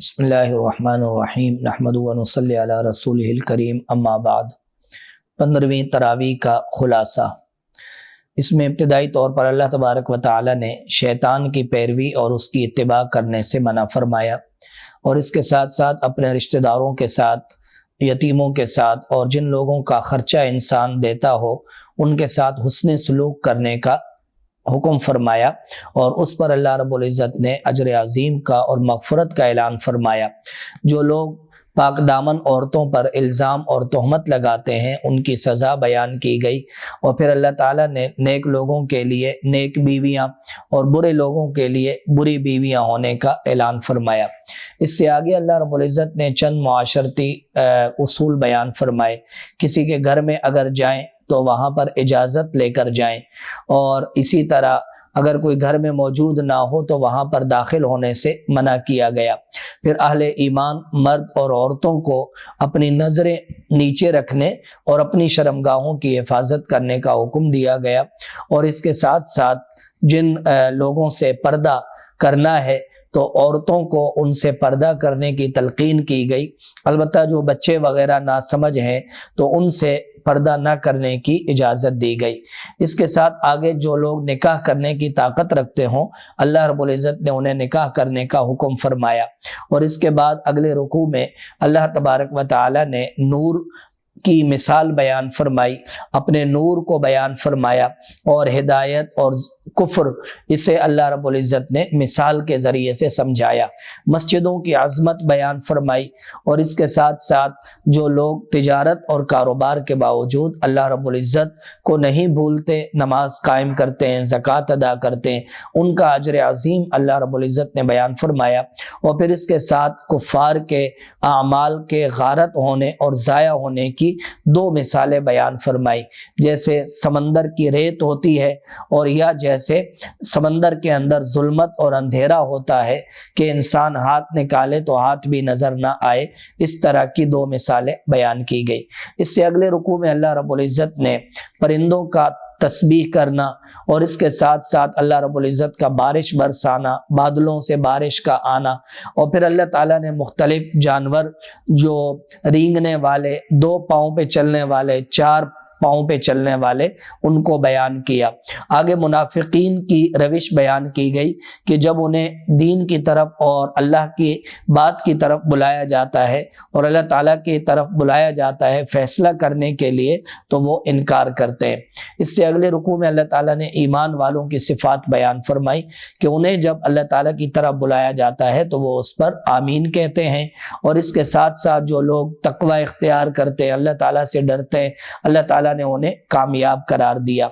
بسم اللہ الرحمن الرحیم نحمد و نصلی علی رسولہ الکریم اما بعد 15ویں تراویح کا خلاصہ۔ اس میں ابتدائی طور پر اللہ تبارک و تعالی نے شیطان کی پیروی اور اس کی اتباع کرنے سے منع فرمایا، اور اس کے ساتھ ساتھ اپنے رشتہ داروں کے ساتھ، یتیموں کے ساتھ اور جن لوگوں کا خرچہ انسان دیتا ہو ان کے ساتھ حسن سلوک کرنے کا حکم فرمایا، اور اس پر اللہ رب العزت نے اجر عظیم کا اور مغفرت کا اعلان فرمایا۔ جو لوگ پاک دامن عورتوں پر الزام اور تہمت لگاتے ہیں ان کی سزا بیان کی گئی، اور پھر اللہ تعالیٰ نے نیک لوگوں کے لیے نیک بیویاں اور برے لوگوں کے لیے بری بیویاں ہونے کا اعلان فرمایا۔ اس سے آگے اللہ رب العزت نے چند معاشرتی اصول بیان فرمائے۔ کسی کے گھر میں اگر جائیں تو وہاں پر اجازت لے کر جائیں، اور اسی طرح اگر کوئی گھر میں موجود نہ ہو تو وہاں پر داخل ہونے سے منع کیا گیا۔ پھر اہل ایمان مرد اور عورتوں کو اپنی نظریں نیچے رکھنے اور اپنی شرمگاہوں کی حفاظت کرنے کا حکم دیا گیا، اور اس کے ساتھ ساتھ جن لوگوں سے پردہ کرنا ہے تو عورتوں کو ان سے پردہ کرنے کی تلقین کی گئی۔ البتہ جو بچے وغیرہ ناسمجھ ہیں تو ان سے پردہ نہ کرنے کی اجازت دی گئی۔ اس کے ساتھ آگے جو لوگ نکاح کرنے کی طاقت رکھتے ہوں اللہ رب العزت نے انہیں نکاح کرنے کا حکم فرمایا، اور اس کے بعد اگلے رکوع میں اللہ تبارک و تعالی نے نور کی مثال بیان فرمائی، اپنے نور کو بیان فرمایا، اور ہدایت اور کفر اسے اللہ رب العزت نے مثال کے ذریعے سے سمجھایا۔ مسجدوں کی عظمت بیان فرمائی، اور اس کے ساتھ ساتھ جو لوگ تجارت اور کاروبار کے باوجود اللہ رب العزت کو نہیں بھولتے، نماز قائم کرتے ہیں، زکوٰۃ ادا کرتے ہیں، ان کا اجر عظیم اللہ رب العزت نے بیان فرمایا۔ اور پھر اس کے ساتھ کفار کے اعمال کے غارت ہونے اور ضائع ہونے کی دو مثالیں بیان فرمائی، جیسے سمندر کی ریت ہوتی ہے، اور یا جیسے سمندر کے اندر ظلمت اور اندھیرا ہوتا ہے کہ انسان ہاتھ نکالے تو ہاتھ بھی نظر نہ آئے، اس طرح کی دو مثالیں بیان کی گئی۔ اس سے اگلے رکوع میں اللہ رب العزت نے پرندوں کا تسبیح کرنا، اور اس کے ساتھ ساتھ اللہ رب العزت کا بارش برسانا، بادلوں سے بارش کا آنا، اور پھر اللہ تعالیٰ نے مختلف جانور جو رینگنے والے، دو پاؤں پہ چلنے والے، چار پاؤں پہ چلنے والے، ان کو بیان کیا۔ آگے منافقین کی روش بیان کی گئی کہ جب انہیں دین کی طرف اور اللہ کی بات کی طرف بلایا جاتا ہے اور اللہ تعالیٰ کی طرف بلایا جاتا ہے فیصلہ کرنے کے لیے تو وہ انکار کرتے ہیں۔ اس سے اگلے رکوع میں اللہ تعالیٰ نے ایمان والوں کی صفات بیان فرمائی کہ انہیں جب اللہ تعالیٰ کی طرف بلایا جاتا ہے تو وہ اس پر آمین کہتے ہیں، اور اس کے ساتھ ساتھ جو لوگ تقوی اختیار کرتے ہیں، اللہ تعالیٰ سے ڈرتے ہیں، اللہ تعالیٰ نے انہیں کامیاب قرار دیا۔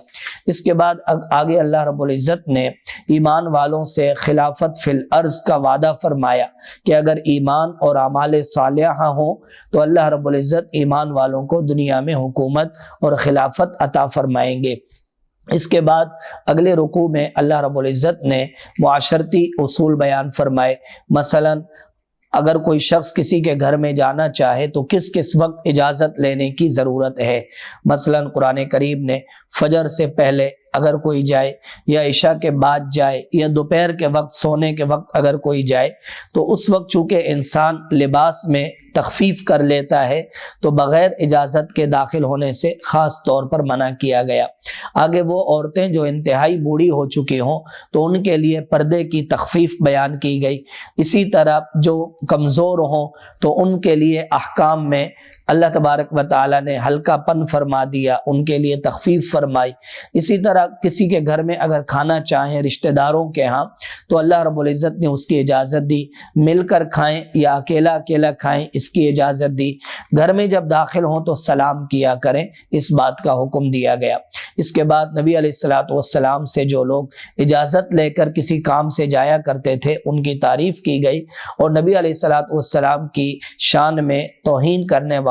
اس کے بعد آگے اللہ رب العزت نے ایمان والوں سے خلافت فی الارض کا وعدہ فرمایا کہ اگر ایمان اور اعمال صالحہ ہوں تو اللہ رب العزت ایمان والوں کو دنیا میں حکومت اور خلافت عطا فرمائیں گے۔ اس کے بعد اگلے رکوع میں اللہ رب العزت نے معاشرتی اصول بیان فرمائے، مثلا اگر کوئی شخص کسی کے گھر میں جانا چاہے تو کس کس وقت اجازت لینے کی ضرورت ہے۔ مثلا قرآن کریم نے فجر سے پہلے اگر کوئی جائے، یا عشاء کے بعد جائے، یا دوپہر کے وقت سونے کے وقت اگر کوئی جائے تو اس وقت چونکہ انسان لباس میں تخفیف کر لیتا ہے تو بغیر اجازت کے داخل ہونے سے خاص طور پر منع کیا گیا۔ آگے وہ عورتیں جو انتہائی بوڑھی ہو چکی ہوں تو ان کے لیے پردے کی تخفیف بیان کی گئی۔ اسی طرح جو کمزور ہوں تو ان کے لیے احکام میں اللہ تبارک و تعالی نے ہلکا پن فرما دیا، ان کے لیے تخفیف فرمائی۔ اسی طرح کسی کے گھر میں اگر کھانا چاہیں رشتہ داروں کے ہاں تو اللہ رب العزت نے اس کی اجازت دی، مل کر کھائیں یا اکیلا اکیلا کھائیں اس کی اجازت دی۔ گھر میں جب داخل ہوں تو سلام کیا کریں، اس بات کا حکم دیا گیا۔ اس کے بعد نبی علیہ السلام سے جو لوگ اجازت لے کر کسی کام سے جایا کرتے تھے ان کی تعریف کی گئی، اور نبی علیہ السلام کی شان میں توہین کرنے والوں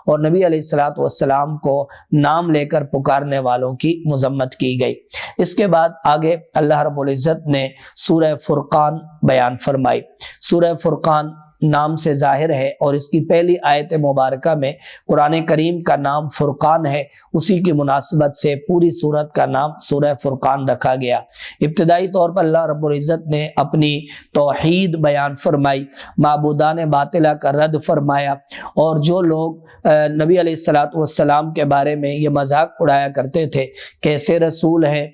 اور نبی علیہ السلام کو نام لے کر پکارنے والوں کی مذمت کی گئی۔ اس کے بعد آگے اللہ رب العزت نے سورہ فرقان بیان فرمائی۔ سورہ فرقان نام سے ظاہر ہے اور اس کی پہلی آیت مبارکہ میں قرآن کریم کا نام فرقان ہے، اسی کی مناسبت سے پوری سورت کا نام سورہ فرقان رکھا گیا۔ ابتدائی طور پر اللہ رب العزت نے اپنی توحید بیان فرمائی، معبودان باطلہ کا رد فرمایا، اور جو لوگ نبی علیہ الصلوۃ والسلام کے بارے میں یہ مذاق اڑایا کرتے تھے کیسے رسول ہیں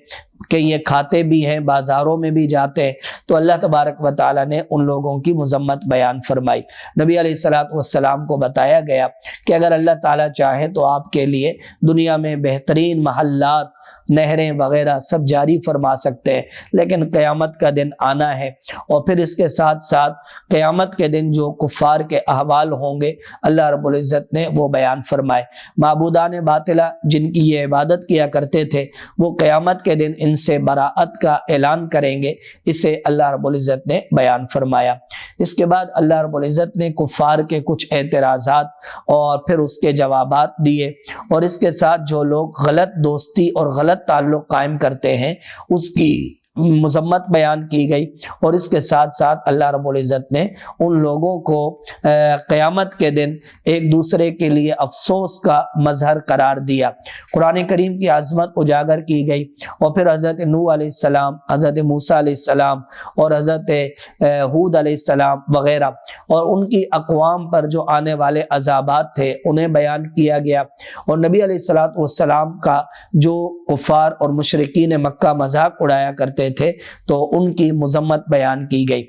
کہ یہ کھاتے بھی ہیں، بازاروں میں بھی جاتے ہیں، تو اللہ تبارک و تعالیٰ نے ان لوگوں کی مذمت بیان فرمائی۔ نبی علیہ الصلوۃ والسلام کو بتایا گیا کہ اگر اللہ تعالیٰ چاہے تو آپ کے لیے دنیا میں بہترین محلات، نہریں وغیرہ سب جاری فرما سکتے ہیں، لیکن قیامت کا دن آنا ہے، اور پھر اس کے ساتھ ساتھ قیامت کے دن جو کفار کے احوال ہوں گے اللہ رب العزت نے وہ بیان فرمائے۔ معبودان باطلہ جن کی یہ عبادت کیا کرتے تھے وہ قیامت کے دن ان سے براءت کا اعلان کریں گے، اسے اللہ رب العزت نے بیان فرمایا۔ اس کے بعد اللہ رب العزت نے کفار کے کچھ اعتراضات اور پھر اس کے جوابات دیے، اور اس کے ساتھ جو لوگ غلط دوستی اور غلط تعلق قائم کرتے ہیں اس کی مذمت بیان کی گئی، اور اس کے ساتھ ساتھ اللہ رب العزت نے ان لوگوں کو قیامت کے دن ایک دوسرے کے لیے افسوس کا مظہر قرار دیا۔ قرآن کریم کی عظمت اجاگر کی گئی، اور پھر حضرت نوح علیہ السلام، حضرت موسیٰ علیہ السلام اور حضرت ہود علیہ السلام وغیرہ اور ان کی اقوام پر جو آنے والے عذابات تھے انہیں بیان کیا گیا، اور نبی علیہ الصلوۃ والسلام کا جو کفار اور مشرکین مکہ مذاق اڑایا کرتے تھے تو ان کی مذمت بیان کی گئی۔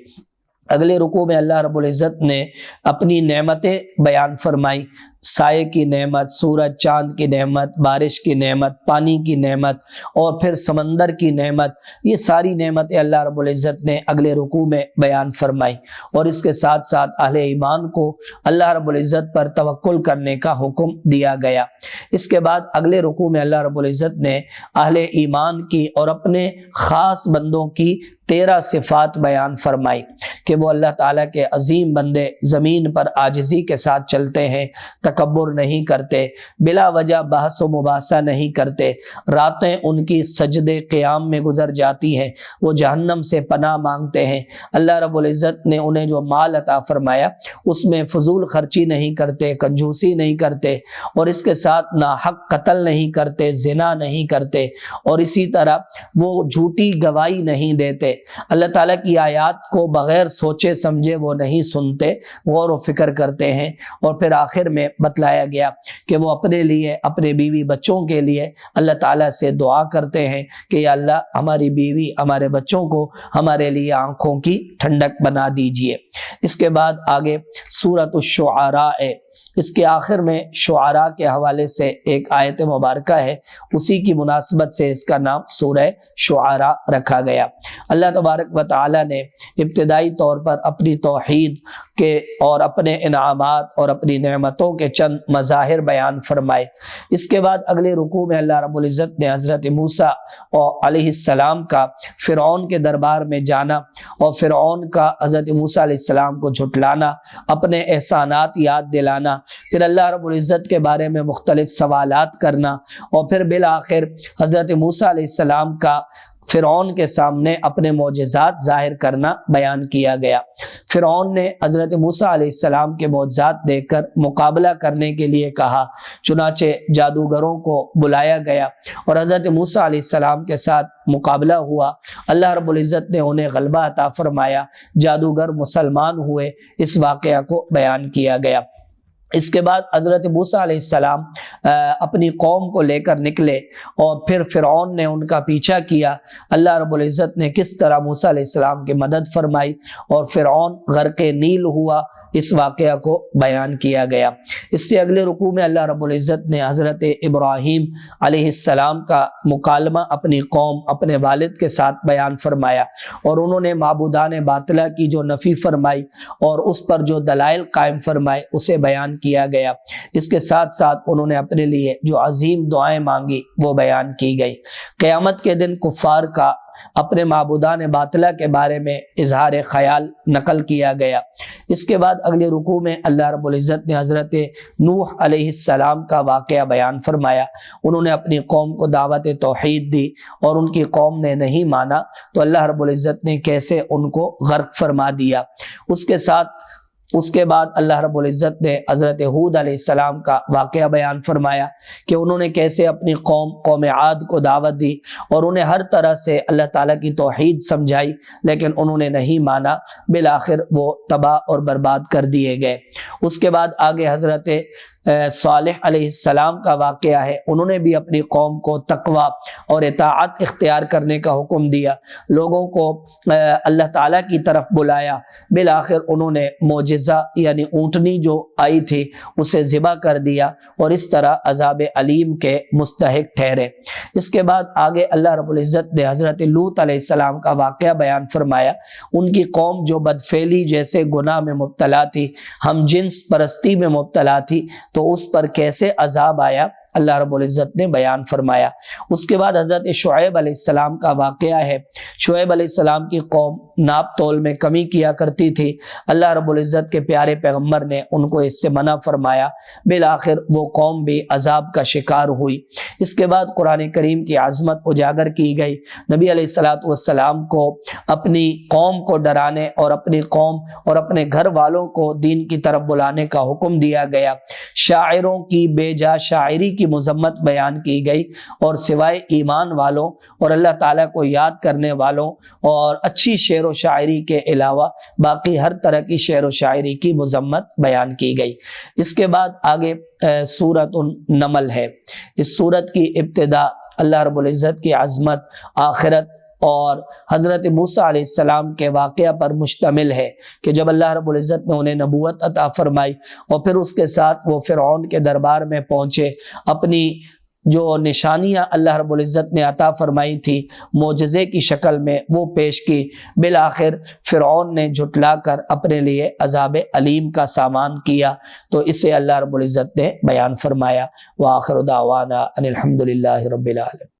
اگلے رکوع میں اللہ رب العزت نے اپنی نعمتیں بیان فرمائی، سائے کی نعمت، سورج چاند کی نعمت، بارش کی نعمت، پانی کی نعمت، اور پھر سمندر کی نعمت، یہ ساری نعمتیں اللہ رب العزت نے اگلے رکوع میں بیان فرمائی، اور اس کے ساتھ ساتھ اہل ایمان کو اللہ رب العزت پر توکل کرنے کا حکم دیا گیا۔ اس کے بعد اگلے رکوع میں اللہ رب العزت نے اہل ایمان کی اور اپنے خاص بندوں کی 13 صفات بیان فرمائی کہ وہ اللہ تعالیٰ کے عظیم بندے زمین پر عاجزی کے ساتھ چلتے ہیں، تکبر نہیں کرتے، بلا وجہ بحث و مباحثہ نہیں کرتے، راتیں ان کی سجدے قیام میں گزر جاتی ہیں، وہ جہنم سے پناہ مانگتے ہیں، اللہ رب العزت نے انہیں جو مال عطا فرمایا اس میں فضول خرچی نہیں کرتے، کنجوسی نہیں کرتے، اور اس کے ساتھ ناحق قتل نہیں کرتے، زنا نہیں کرتے، اور اسی طرح وہ جھوٹی گواہی نہیں دیتے، اللہ تعالیٰ کی آیات کو بغیر سوچے سمجھے وہ نہیں سنتے، غور و فکر کرتے ہیں، اور پھر آخر میں بتلایا گیا کہ وہ اپنے لیے، اپنے بیوی بچوں کے لیے اللہ تعالیٰ سے دعا کرتے ہیں کہ یا اللہ ہماری بیوی، ہمارے بچوں کو ہمارے لیے آنکھوں کی ٹھنڈک بنا دیجئے۔ اس کے بعد آگے سورۃ الشعراء، اس کے آخر میں شعراء کے حوالے سے ایک آیت مبارکہ ہے، اسی کی مناسبت سے اس کا نام سورہ شعراء رکھا گیا۔ اللہ تبارک و تعالی نے ابتدائی طور پر اپنی توحید کے اور اپنے انعامات اور اپنی نعمتوں کے چند مظاہر بیان فرمائے۔ اس کے بعد اگلے رکوع میں اللہ رب العزت نے حضرت موسیٰ علیہ السلام کا فرعون کے دربار میں جانا اور فرعون کا حضرت موسیٰ علیہ السلام کو جھٹلانا، اپنے احسانات یاد دلانا، پھر اللہ رب العزت کے بارے میں مختلف سوالات کرنا، اور پھر بالآخر حضرت موسیٰ علیہ السلام کا فرعون کے سامنے اپنے معجزات ظاہر کرنا بیان کیا گیا۔ فرعون نے حضرت موسیٰ علیہ السلام کے معجزات دیکھ کر مقابلہ کرنے کے لیے کہا، چنانچہ جادوگروں کو بلایا گیا اور حضرت موسیٰ علیہ السلام کے ساتھ مقابلہ ہوا۔ اللہ رب العزت نے انہیں غلبہ عطا فرمایا، جادوگر مسلمان ہوئے، اس واقعہ کو بیان کیا گیا۔ اس کے بعد حضرت موسیٰ علیہ السلام اپنی قوم کو لے کر نکلے اور پھر فرعون نے ان کا پیچھا کیا۔ اللہ رب العزت نے کس طرح موسیٰ علیہ السلام کی مدد فرمائی اور فرعون غرق نیل ہوا، اس واقعہ کو بیان کیا گیا۔ اس سے اگلے رکوع میں اللہ رب العزت نے حضرت ابراہیم علیہ السلام کا مکالمہ اپنی قوم، اپنے والد کے ساتھ بیان فرمایا، اور انہوں نے معبودان باطلہ کی جو نفی فرمائی اور اس پر جو دلائل قائم فرمائے اسے بیان کیا گیا۔ اس کے ساتھ ساتھ انہوں نے اپنے لیے جو عظیم دعائیں مانگی وہ بیان کی گئی۔ قیامت کے دن کفار کا اپنے معبودان باطلہ کے بارے میں اظہار خیال نقل کیا گیا۔ اس کے بعد اگلے رکوع میں اللہ رب العزت نے حضرت نوح علیہ السلام کا واقعہ بیان فرمایا۔ انہوں نے اپنی قوم کو دعوت توحید دی اور ان کی قوم نے نہیں مانا تو اللہ رب العزت نے کیسے ان کو غرق فرما دیا۔ اس کے ساتھ اس کے بعد اللہ رب العزت نے حضرت ہود علیہ السلام کا واقعہ بیان فرمایا کہ انہوں نے کیسے اپنی قوم عاد کو دعوت دی اور انہیں ہر طرح سے اللہ تعالیٰ کی توحید سمجھائی، لیکن انہوں نے نہیں مانا، بالآخر وہ تباہ اور برباد کر دیے گئے۔ اس کے بعد آگے حضرت صالح علیہ السلام کا واقعہ ہے، انہوں نے بھی اپنی قوم کو تقوی اور اطاعت اختیار کرنے کا حکم دیا، لوگوں کو اللہ تعالیٰ کی طرف بلایا، بالآخر انہوں نے معجزہ یعنی اونٹنی جو آئی تھی اسے ذبح کر دیا اور اس طرح عذاب علیم کے مستحق ٹھہرے۔ اس کے بعد آگے اللہ رب العزت نے حضرت لوط علیہ السلام کا واقعہ بیان فرمایا، ان کی قوم جو بدفعلی جیسے گناہ میں مبتلا تھی، ہم جنس پرستی میں مبتلا تھی، تو اس پر کیسے عذاب آیا اللہ رب العزت نے بیان فرمایا۔ اس کے بعد حضرت شعیب علیہ السلام کا واقعہ ہے، شعیب علیہ السلام کی قوم ناپ تول میں کمی کیا کرتی تھی، اللہ رب العزت کے پیارے پیغمبر نے ان کو اس سے منع فرمایا، بالآخر وہ قوم بھی عذاب کا شکار ہوئی۔ اس کے بعد قرآن کریم کی عظمت اجاگر کی گئی، نبی علیہ السلام کو اپنی قوم کو ڈرانے اور اپنی قوم اور اپنے گھر والوں کو دین کی طرف بلانے کا حکم دیا گیا، شاعروں کی بے جا شاعری کی مذمت بیان کی گئی اور سوائے ایمان والوں اور اللہ تعالیٰ کو یاد کرنے والوں اور اچھی شعر و شاعری کے علاوہ باقی ہر طرح کی شعر و شاعری کی مذمت بیان کی گئی۔ اس کے بعد آگے سورۃ النمل ہے، اس سورت کی ابتدا اللہ رب العزت کی عظمت، آخرت اور حضرت موسیٰ علیہ السلام کے واقعہ پر مشتمل ہے کہ جب اللہ رب العزت نے انہیں نبوت عطا فرمائی اور پھر اس کے ساتھ وہ فرعون کے دربار میں پہنچے، اپنی جو نشانیاں اللہ رب العزت نے عطا فرمائی تھی معجزے کی شکل میں وہ پیش کی، بالآخر فرعون نے جھٹلا کر اپنے لیے عذاب علیم کا سامان کیا، تو اسے اللہ رب العزت نے بیان فرمایا۔ وآخر دعوانا ان الحمد للہ رب العالمین۔